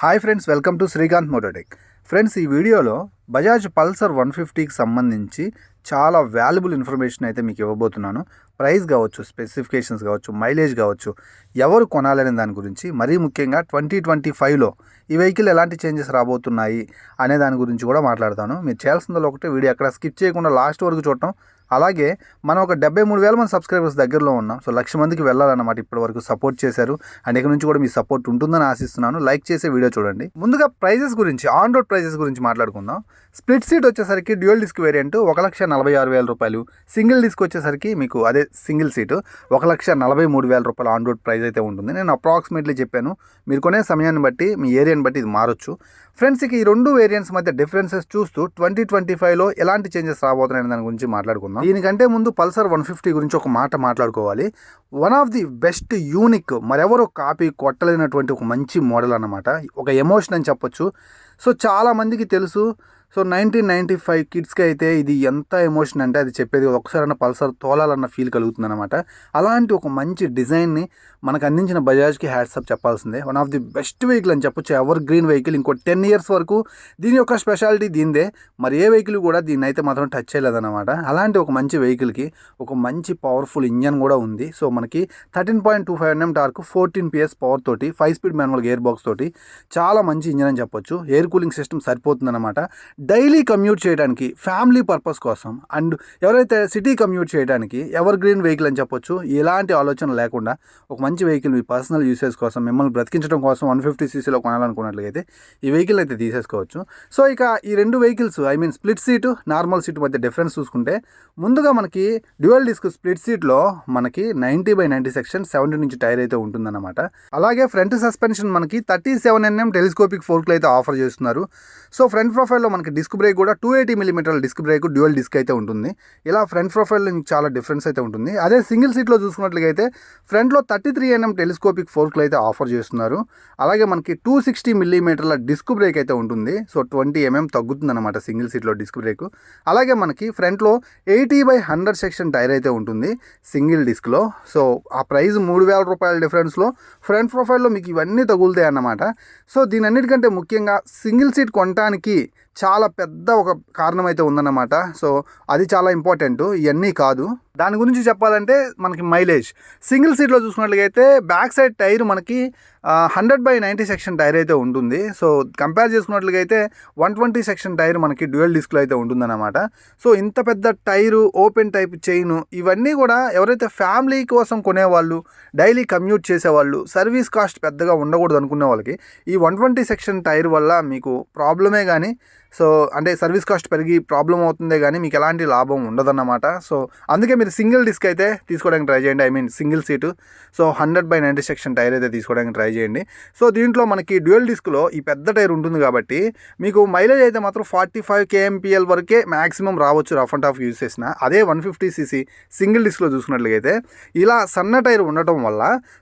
Hi friends, welcome to Srikanth Mototech. Friends, ఈ వీడియోలో Bajaj Pulsar 150కి సంబంధించి చాలా వాల్యుబుల్ ఇన్ఫర్మేషన్ అయితే మీకు ఇవ్వబోతున్నాను. ప్రైస్ కావచ్చు, స్పెసిఫికేషన్స్ కావచ్చు, మైలేజ్ కావచ్చు, ఎవరు కొనాలనే దాని గురించి, మరీ ముఖ్యంగా 2025లో ఈ వెహికల్ ఎలాంటి చేంజెస్ రాబోతున్నాయి అనే దాని గురించి కూడా మాట్లాడతాను. మీరు చేయాల్సిందో ఒకటే, వీడియో ఎక్కడ స్కిప్ చేయకుండా లాస్ట్ వరకు చూడటం. అలాగే మనం ఒక 73,000 మంది సబ్స్క్రైబర్స్ దగ్గరలో ఉన్నాం. సో 1,00,000 మందికి వెళ్ళాలన్నమాట. ఇప్పటి వరకు సపోర్ట్ చేశారు అండ్ ఇక్కడ నుంచి కూడా మీ సపోర్ట్ ఉంటుందని ఆశిస్తున్నాను. లైక్ చేసే వీడియో చూడండి. ముందుగా ప్రైజెస్ గురించి, ఆన్ రోడ్ ప్రైజెస్ గురించి మాట్లాడుకుందాం. స్ప్లిట్ సీట్ వచ్చేసరికి డ్యూయల్ డిస్క్ వేరియంట్ 1,46,000 రూపాయలు. సింగిల్ డిస్క్ వచ్చేసరికి మీకు అదే సింగిల్ సీటు 1,43,000 రూపాయలు ఆన్ రోడ్ ప్రైస్ అయితే ఉంటుంది. నేను అప్రాక్సిమేట్లీ చెప్పాను. మీరు కొనే సమయాన్ని బట్టి, మీ ఏరియాని బట్టి ఇది మారొచ్చు. ఫ్రెండ్స్, ఈ రెండు వేరియంట్స్ మధ్య డిఫరెన్సెస్ చూస్తూ 2025లో ఎలాంటి చేంజెస్ రాబోతున్నాయని దాని గురించి మాట్లాడుకుందాం. దీనికంటే ముందు పల్సర్ 150 గురించి ఒక మాట మాట్లాడుకోవాలి. One of the best, unique, మరెవరో కాపీ కొట్టలేనటువంటి ఒక మంచి మోడల్ అన్నమాట. ఒక ఎమోషన్ అని చెప్పొచ్చు. సో చాలామందికి తెలుసు. సో 1995 కిడ్స్కి అయితే ఇది ఎంత ఎమోషన్ అంటే అది చెప్పేది ఒకసారైనా పల్సర్ తోలాలన్న ఫీల్ కలుగుతుంది అనమాట. అలాంటి ఒక మంచి డిజైన్ని మనకు అందించిన బజాజ్కి హ్యాట్సప్ చెప్పాల్సిందే. One of the best vehicle అని చెప్పొచ్చు. Ever green vehicle. ఇంకో 10 years వరకు దీని యొక్క స్పెషాలిటీ దీనిదే. మరి ఏ వెహికల్ కూడా దీన్ని అయితే మాత్రం టచ్ చేయలేదన్నమాట. అలాంటి ఒక మంచి వెహికల్కి ఒక మంచి పవర్ఫుల్ ఇంజన్ కూడా ఉంది. సో మనకి 13.25 Nm టార్క్, 14 PS పవర్ తోటి, 5 స్పీడ్ మాన్యువల్ గేర్ బాక్స్ తోటి చాలా మంచి ఇంజన్ అని చెప్పొచ్చు. ఎయిర్ కూలింగ్ సిస్టమ్ సరిపోతుందన్నమాట. డైలీ కమ్యూట్ చేయడానికి, ఫ్యామిలీ పర్పస్ కోసం, అండ్ ఎవరైతే సిటీ కమ్యూట్ చేయడానికి ఎవర్ గ్రీన్ వెహికల్ అని చెప్పొచ్చు. ఎలాంటి ఆలోచన లేకుండా ఒక మంచి వెహికల్ మీ పర్సనల్ యూసేజ్ కోసం, మిమ్మల్ని బ్రతికించడం కోసం 150cc కొనాలనుకున్నట్లయితే ఈ వెహికల్ అయితే తీసేసుకోవచ్చు. సో ఇక ఈ రెండు vehicles, split seat, normal seat మధ్య డిఫరెన్స్ చూసుకుంటే, ముందుగా మనకి డ్యూయల్ డిస్క్ స్ప్లిట్ సీట్లో మనకి 90/90 సెక్షన్ 70 ఇంచ్ టైర్ అయితే ఉంటుందన్నమాట. అలాగే ఫ్రంట్ సస్పెన్షన్ మనకి 37 mm టెలిస్కోపిక్ ఫోర్క్లు అయితే ఆఫర్ చేస్తున్నారు. సో ఫ్రంట్ ప్రొఫైల్లో మనకి డిస్క్ బ్రేక్ కూడా 280mm disc brake, dual disc అయితే ఉంటుంది. ఇలా ఫ్రంట్ ప్రొఫైల్లో చాలా డిఫరెన్స్ అయితే ఉంటుంది. అదే సింగిల్ సీట్లో చూసుకున్నట్లయితే ఫ్రంట్లో 33 mm టెలిస్కోపిక్ ఫోర్క్లు అయితే ఆఫర్ చేస్తున్నారు. అలాగే మనకి 260mm డిస్క్ బ్రేక్ అయితే ఉంటుంది. సో 20 mm తగ్గుతుంది అనమాట సింగిల్ సీట్లో డిస్క్ బ్రేక్. అలాగే మనకి ఫ్రంట్లో 80/100 సెక్షన్ టైర్ అయితే ఉంటుంది సింగిల్ డిస్క్లో. సో ఆ ప్రైస్ 3,000 రూపాయల డిఫరెన్స్లో ఫ్రంట్ ప్రొఫైల్లో మీకు ఇవన్నీ తగులుతాయి అన్నమాట. సో దీని అన్నిటికంటే ముఖ్యంగా సింగిల్ సీట్ కొనడానికి చాలా పెద్ద ఒక కారణం అయితే ఉందన్నమాట. సో అది చాలా ఇంపార్టెంట్, ఇవన్నీ కాదు. దాని గురించి చెప్పాలంటే మనకి మైలేజ్, సింగిల్ సీట్లో చూసుకున్నట్లయితే బ్యాక్ సైడ్ టైర్ మనకి 100/90 సెక్షన్ టైర్ అయితే ఉంటుంది. సో కంపేర్ చేసుకున్నట్లయితే 120 సెక్షన్ టైర్ మనకి డ్యూయల్ డిస్క్లో అయితే ఉంటుందన్నమాట. సో ఇంత పెద్ద టైరు, ఓపెన్ టైప్ చైన్, ఇవన్నీ కూడా ఎవరైతే ఫ్యామిలీ కోసం కొనేవాళ్ళు, డైలీ కమ్యూట్ చేసేవాళ్ళు, సర్వీస్ కాస్ట్ పెద్దగా ఉండకూడదు అనుకునే వాళ్ళకి ఈ 120 సెక్షన్ టైర్ వల్ల మీకు ప్రాబ్లమే కానీ, సో అంటే సర్వీస్ కాస్ట్ పెరిగి ప్రాబ్లం అవుతుందే కానీ మీకు ఎలాంటి లాభం ఉండదన్నమాట. సో అందుకే మీరు సింగిల్ డిస్క్ అయితే తీసుకోవడానికి ట్రై చేయండి. Single seat. So 100/90 section tyre అయితే తీసుకోవడానికి ట్రై చేయండి. సో దీంట్లో మనకి డ్యూయల్ డిస్క్లో ఈ పెద్ద టైర్ ఉంటుంది కాబట్టి మీకు మైలేజ్ అయితే మాత్రం 45 kmpl వరకే మ్యాక్సిమం రావచ్చు రఫ్ అండ్ టఫ్ యూజ్ చేసిన. అదే 150cc సింగిల్ డిస్క్లో చూసుకున్నట్లయితే ఇలా సన్న టైర్ ఉండటం వల్ల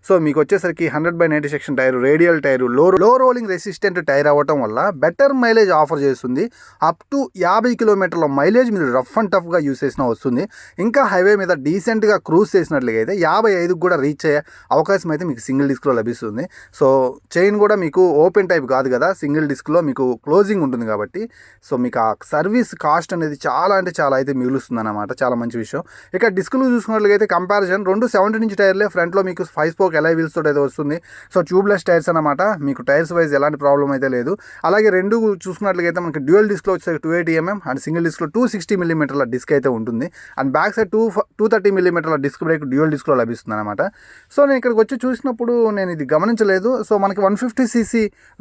సో మీకు వచ్చేసరికి 100/90 సెక్షన్ టైర్, రేడియల్ టైరు, లో రోలింగ్ రెసిస్టెంట్ టైర్ అవ్వటం వల్ల బెటర్ మైలేజ్ ఆఫర్ చేస్తుంది. అప్ టు 50 కిలోమీటర్ల మైలేజ్ మీరు రఫ్ అండ్ టఫ్గా యూస్ చేసినా వస్తుంది. ఇంకా హైవే మీద డీసెంట్గా క్రూజ్ చేసినట్లయితే 55కి కూడా రీచ్ అయ్యే అవకాశం అయితే మీకు సింగిల్ డిస్క్లో లభిస్తుంది. సో చైన్ కూడా మీకు ఓపెన్ టైప్ కాదు కదా, సింగిల్ డిస్క్లో మీకు క్లోజింగ్ ఉంటుంది కాబట్టి సో మీకు ఆ సర్వీస్ కాస్ట్ అనేది చాలా అంటే చాలా అయితే మిగులుస్తుంది అన్నమాట. చాలా మంచి విషయం. ఇక డిస్క్లు చూసుకున్నట్లయితే కంపారిజన్, రెండు 70 ఇంచ్ టైర్లే. ఫ్రంట్లో మీకు 5 స్పోక్ ఎలై వీల్స్ తోటి అయితే వస్తుంది. సో ట్యూబ్లెస్ టైర్స్ అనమాట. మీకు టైర్స్ వైజ్ ఎలాంటి ప్రాబ్లం అయితే లేదు. అలాగే రెండు చూసుకున్నట్లయితే మనకి డ్యూయల్ డిస్క్లో వచ్చేసరికి 280mm అండ్ సింగిల్ డిస్క్లో 260mm డిస్క్ అయితే ఉంటుంది. And back side 230mm disc brake dual డిస్క్లో లభిస్తుంది అనమాట. సో నేను ఇక్కడికి వచ్చి చూసినప్పుడు నేను ఇది గమనించలేదు. సో మనకి 150cc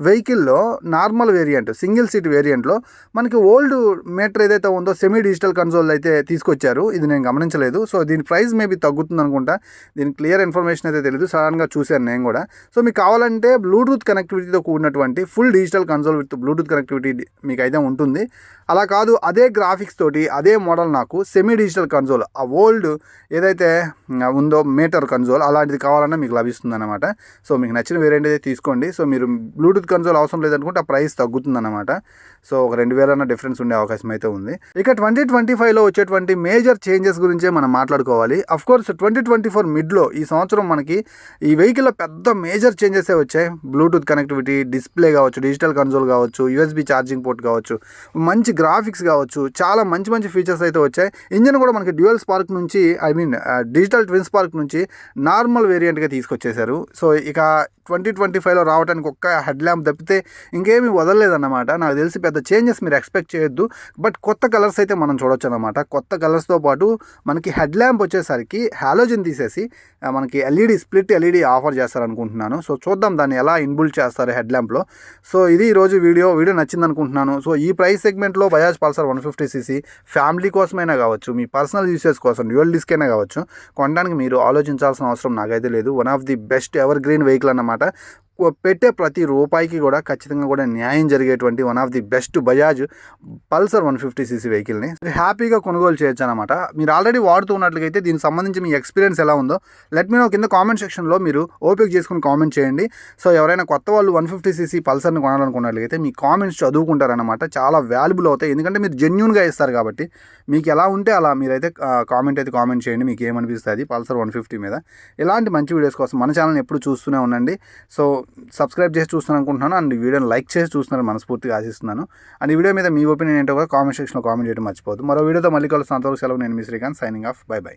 వెహికల్లో నార్మల్ వేరియంట్, సింగిల్ సీట్ వేరియంట్లో మనకి ఓల్డ్ మీటర్ ఏదైతే ఉందో సెమీ డిజిటల్ కన్సోల్ అయితే తీసుకొచ్చారు. ఇది నేను గమనించలేదు. సో దీని ప్రైస్ మేబీ తగ్గుతుంది అనుకుంటా. దీని క్లియర్ ఇన్ఫర్మేషన్ అయితే తెలియదు, సడన్గా చూశాను నేను కూడా. సో మీకు కావాలంటే బ్లూటూత్ కనెక్టివిటీతో కూడినటువంటి full digital console with Bluetooth connectivity మీకు అయితే అయితే ఉంటుంది. అలా కాదు అదే గ్రాఫిక్స్ తోటి అదే మోడల్ నాకు సెమీ డిజిటల్ కన్సోల్, ఆ ఓల్డ్ ఏదైతే ఉందో మీటర్ కన్సోల్ అలాంటిది కావాలన్నా మీకు లభిస్తుంది అనమాట. సో మీకు నచ్చిన వేరియంట్ అయితే తీసుకోండి. సో మీరు బ్లూటూత్ కన్సోల్ అవసరం లేదనుకుంటే ఆ ప్రైస్ తగ్గుతుంది అనమాట. సో ఒక 2000 అన్న డిఫరెన్స్ ఉండే అవకాశం అయితే ఉంది. ఇక 2025లో వచ్చేటువంటి మేజర్ చేంజెస్ గురించే మనం మాట్లాడుకోవాలి. అఫ్కోర్స్ 2024 మిడ్లో ఈ సంవత్సరం మనకి ఈ వెహికల్లో పెద్ద మేజర్ చేంజెస్ వచ్చాయి. బ్లూటూత్ కనెక్టివిటీ, డిస్ప్లే కావచ్చు, డిజిటల్ కన్సోల్ కావచ్చు, యూఎస్బీ ఛార్జింగ్ పోర్ట్ కావచ్చు, మంచి గ్రాఫిక్స్ కావచ్చు, చాలా మంచి మంచి ఫీచర్స్ అయితే వచ్చాయి. ఇంజిన్ కూడా మనకి డ్యూయల్ స్పార్క్ నుంచి డిజిటల్ ట్విన్ స్పార్క్ నుంచి నార్మల్ వేరియంట్గా తీసుకొచ్చేసారు. సో ఇక 2025లో రావడానికి ఒక్క హెడ్ ల్యాంప్ తప్పితే ఇంకేమీ వదలలేదన్నమాట. నాకు తెలిసి పెద్ద చేంజెస్ మీరు ఎక్స్పెక్ట్ చేయొద్దు. బట్ కొత్త కలర్స్ అయితే మనం చూడొచ్చు అనమాట. కొత్త కలర్స్తో పాటు మనకి హెడ్ ల్యాంప్ వచ్చేసరికి హాలోజన్ తీసేసి మనకి స్ప్లిట్ ఎల్ఈడి ఆఫర్ చేస్తారనుకుంటున్నాను. సో చూద్దాం దాన్ని ఎలా ఇన్బుల్ట్ చేస్తారు హెడ్ ల్యాంప్లో. సో ఇది ఈరోజు వీడియో నచ్చింది అనుకుంటున్నాను. సో ఈ ప్రైస్ సెగ్మెంట్లో బజాజ్ పల్సర్ 150cc ఫ్యామిలీ కోసమైనా కావచ్చు, మీ పర్సనల్ యూసేజ్ కోసం డ్యూయల్ డిస్క్ అయినా కావచ్చు, కొనడానికి మీరు ఆలోచించాల్సిన అవసరం నాకైతే లేదు. One of the best ever green vehicle అన్నమాట. పెట్టే ప్రతి రూపాయికి కూడా ఖచ్చితంగా కూడా న్యాయం జరిగేటువంటి one of the best Bajaj Pulsar 150cc వెహికల్ని హ్యాపీగా కొనుగోలు చేయొచ్చు అనమాట. మీరు ఆల్రెడీ వాడుతూ ఉన్నట్లయితే దీనికి సంబంధించి మీ ఎక్స్పీరియన్స్ ఎలా ఉందో లెట్ మీ నో కింద కామెంట్ సెక్షన్లో మీరు ఓపిక చేసుకుని కామెంట్ చేయండి. సో ఎవరైనా కొత్త వాళ్ళు 150cc పల్సర్ని కొనాలనుకున్నట్లయితే మీ కామెంట్స్ చదువుకుంటారనమాట. చాలా వాల్యుబుల్ అవుతాయి, ఎందుకంటే మీరు జెన్యూన్గా ఇస్తారు కాబట్టి. మీకు ఎలా ఉంటే అలా మీరైతే కామెంట్ చేయండి, మీకు ఏమనిపిస్తుంది పల్సర్ 150 మీద. ఇలాంటి మంచి వీడియోస్ కోసం మన ఛానల్ని ఎప్పుడు చూస్తూనే ఉండండి. సో సబ్స్క్రైబ్ చేసి చూస్తున్నాను అనుకుంటున్నాను, అండ్ ఈ వీడియోని లైక్ చేసి చూస్తున్నారని మనస్ఫూర్తిగా ఆశిస్తున్నాను. అండ్ ఈ వీడియో మీద మీ ఒపీనియన్ ఏంటో కూడా కామెంట్ సెక్షన్లో కామెంట్ చేయడం మర్చిపోవద్దు. మరో వీడియోతో మళ్ళీ కలుస్తాను. అంతవరకు సెలవు. నేను మీ Srikanth, signing off. Bye by.